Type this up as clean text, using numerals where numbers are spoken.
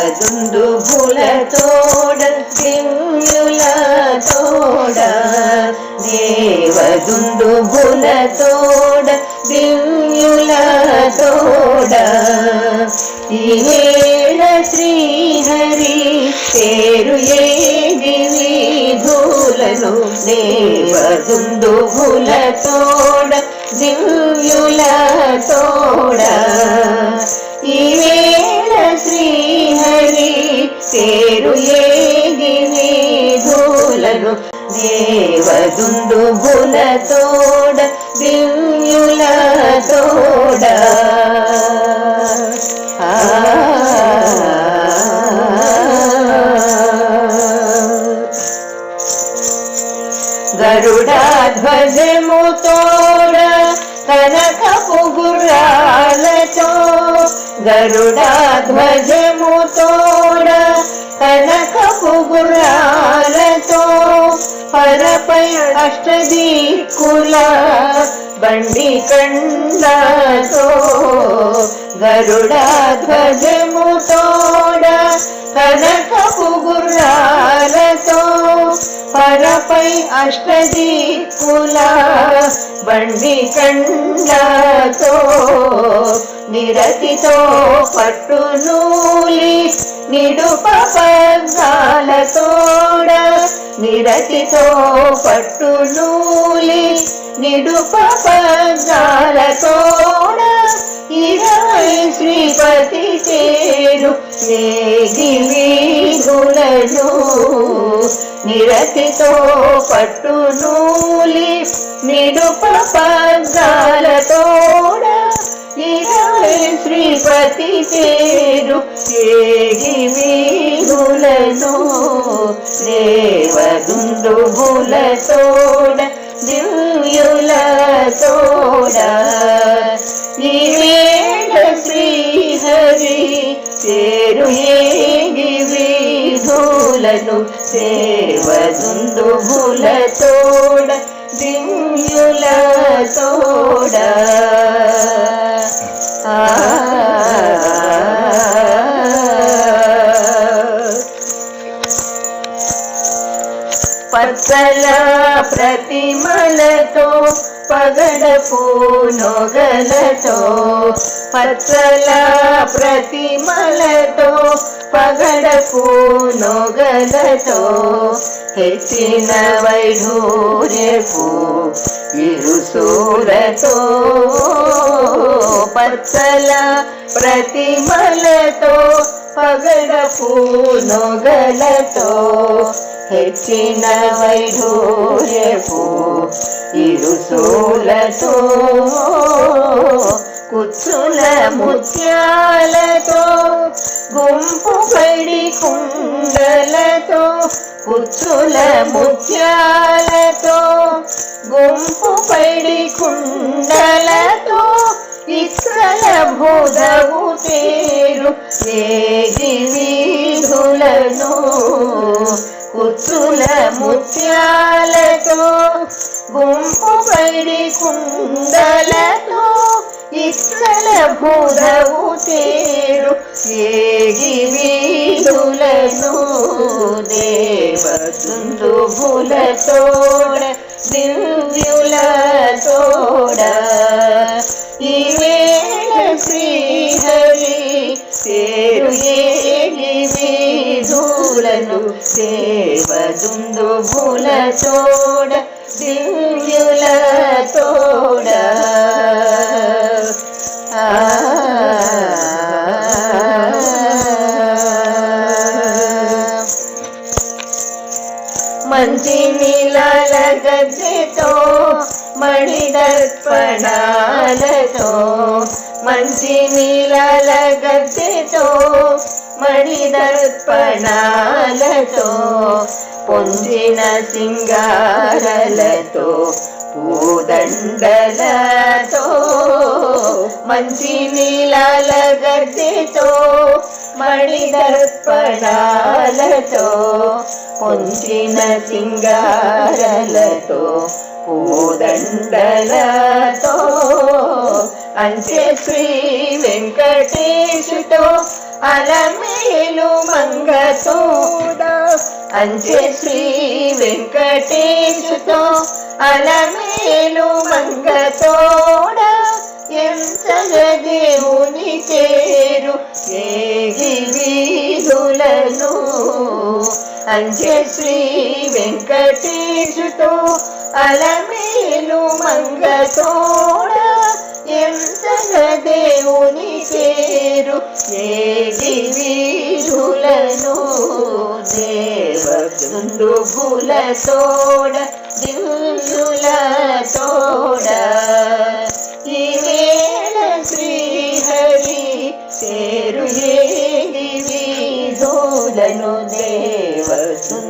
దేవదుందుభుల తోడ దివ్యుల తోడ దేవదుందుభుల తోడ దివ్యుల తోడ ఈవేళ శ్రీహరి పేరు ఏది వీధులను దేవదుందుభుల తోడ దివ్యుల తోడ ఈవేళ శ్రీహరి పేరు ఏది వీధులను దేవదుందుభుల తోడ దివ్యుల తోడ గరుడాధ్వజము తోడ కనకపు గుర్రాలతో గరుడాధ్వజము తోడ కనకపు గుర్రాలతో పరపై అష్టదిక్కుల బండి కండతో గరుడాధ్వజము తోడ కనకపు గుర్రాలతో పరపై అష్టదిక్కుల బండి కండతో నిరతితో పట్టునూలి నిడుప పగ్గాల తోడ నిరతితో పట్టునూలి నిడుప పగ్గాల తోడ 20 శ్రీపతి చేరు వేగి వీధులను నిరతితో పట్టునూలి నిడుప పగ్గాల తోడ 20 శ్రీపతి చేరు వేగి వీధులను దేవదుందుభుల తోడ దివ్యుల తోడ ఈవేళ శ్రీహరి పేరు ఏగి వీధులను దేవదుందుభుల తోడ దివ్యుల తోడ పచ్చల ప్రతిమలతో పగడపు నొగలతో పచ్చల ప్రతిమలతో పగడపు నొగలతో హెచ్చిన వైఢూర్యపు ఇరుసూరతో పచ్చల ప్రతిమలతో పగడపు నొగలతో హెచ్చిన వైఢూర్యపు ఇరుసూలతో కుచ్చుల ముత్యాలతో గుంపు పడి కుండలతో కుచ్చుల ముత్యాలతో గుంపు పడి కుండలతో ఇస్రల భూదవు తేరు వేగి వీధులను కుచ్చుల ముత్యాలతో గుంపు పడి కుండలతో ఇస్రల భూదవు తేరు వేగి వీధులను దేవదుందుభుల తోడ దివ్యుల తోడ ఈవేళ శ్రీహరి పేరు ఏగి వీధులను దేవదుందుభుల తోడ దివ్యుల తోడ మంచి నీలాల గద్దెతో మణిదర్పణాలతో మంచి నీలాల గద్దెతో మణిదర్పణాలతో పొందిన సింగారలతో పూదండలతో మంచి నీలాల గద్దెతో మణిదర్పణాలతో పొందిన సింగారలతో పూదండలతో అంచె శ్రీ వెంకటేశుతో అలమేలు మంగతోడ అంచె శ్రీ వెంకటేశుతో అలమేలు మంగతోడ ఎంతగ దేవుని చేరు ఏగి వీధులను అంచె శ్రీ వెంకటేశుతో అలమేలు మంగతోడ ఎంతగ దేవుని చేరు ఏగి వీధులను దేవదుందుభులతోడ దివ్యులతోడ ఈ వేళ శ్రీహరి చేరు ఏగి వీధులను దేవదుందుభులతోడ